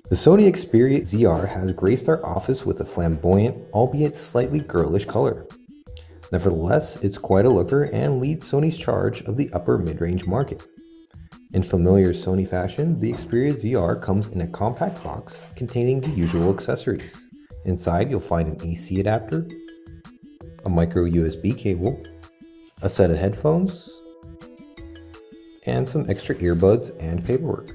The Sony Xperia ZR has graced our office with a flamboyant, albeit slightly girlish color. Nevertheless, it's quite a looker and leads Sony's charge of the upper mid-range market. In familiar Sony fashion, the Xperia ZR comes in a compact box containing the usual accessories. Inside, you'll find an AC adapter, a micro USB cable, a set of headphones, and some extra earbuds and paperwork.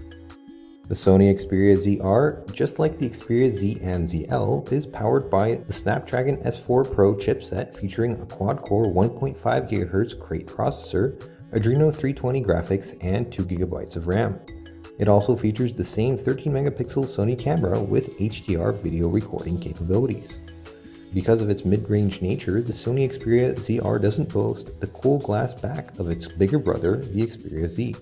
The Sony Xperia ZR, just like the Xperia Z and ZL, is powered by the Snapdragon S4 Pro chipset featuring a quad-core 1.5 GHz Crate processor, Adreno 320 graphics, and 2 GB of RAM. It also features the same 13-megapixel Sony camera with HDR video recording capabilities. Because of its mid-range nature, the Sony Xperia ZR doesn't boast the cool glass back of its bigger brother, the Xperia Z.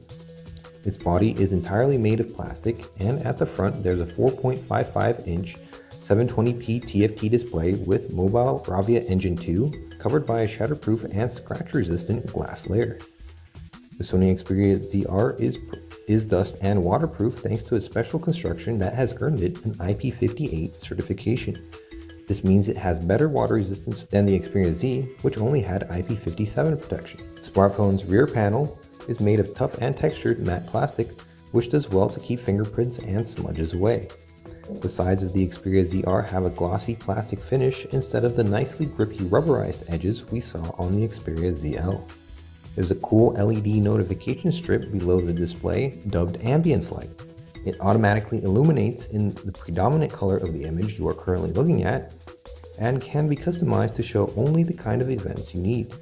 Its body is entirely made of plastic, and at the front there's a 4.55-inch 720p TFT display with mobile Bravia Engine 2, covered by a shatterproof and scratch-resistant glass layer. The Sony Xperia ZR is dust and waterproof thanks to a special construction that has earned it an IP58 certification. This means it has better water resistance than the Xperia Z, which only had IP57 protection. The smartphone's rear panel is made of tough and textured matte plastic, which does well to keep fingerprints and smudges away. The sides of the Xperia ZR have a glossy plastic finish instead of the nicely grippy rubberized edges we saw on the Xperia ZL. There's a cool LED notification strip below the display, dubbed Ambience Light. It automatically illuminates in the predominant color of the image you are currently looking at, and can be customized to show only the kind of events you need.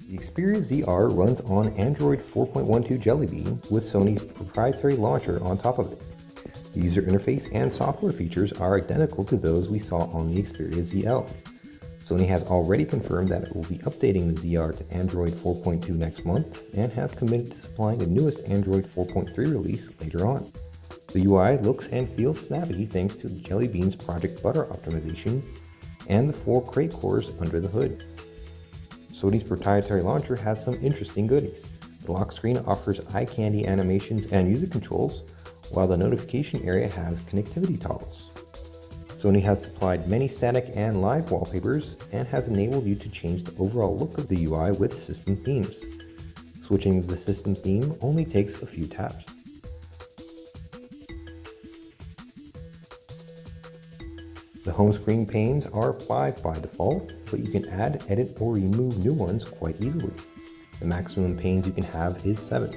The Xperia ZR runs on Android 4.12 Jelly Bean with Sony's proprietary launcher on top of it. The user interface and software features are identical to those we saw on the Xperia ZL. Sony has already confirmed that it will be updating the ZR to Android 4.2 next month and has committed to supplying the newest Android 4.3 release later on. The UI looks and feels snappy thanks to Jelly Bean's Project Butter optimizations and the 4 Crate cores under the hood. Sony's proprietary launcher has some interesting goodies. The lock screen offers eye candy animations and user controls, while the notification area has connectivity toggles. Sony has supplied many static and live wallpapers and has enabled you to change the overall look of the UI with system themes. Switching to the system theme only takes a few taps. The home screen panes are 5 by default, but you can add, edit, or remove new ones quite easily. The maximum panes you can have is 7.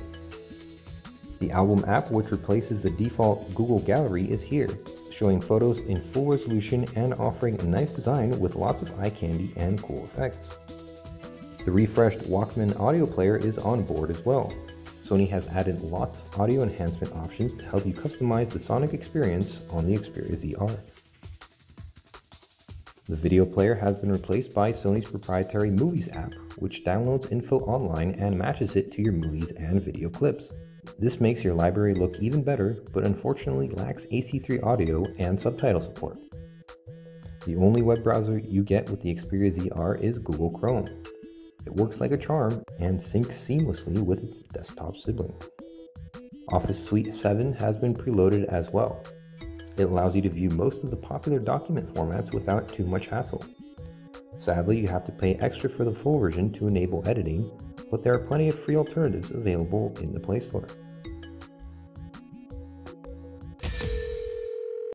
The album app, which replaces the default Google Gallery, is here, showing photos in full resolution and offering a nice design with lots of eye candy and cool effects. The refreshed Walkman audio player is on board as well. Sony has added lots of audio enhancement options to help you customize the sonic experience on the Xperia ZR. The video player has been replaced by Sony's proprietary Movies app, which downloads info online and matches it to your movies and video clips. This makes your library look even better, but unfortunately lacks AC3 audio and subtitle support. The only web browser you get with the Xperia ZR is Google Chrome. It works like a charm and syncs seamlessly with its desktop sibling. Office Suite 7 has been preloaded as well. It allows you to view most of the popular document formats without too much hassle. Sadly, you have to pay extra for the full version to enable editing, but there are plenty of free alternatives available in the Play Store.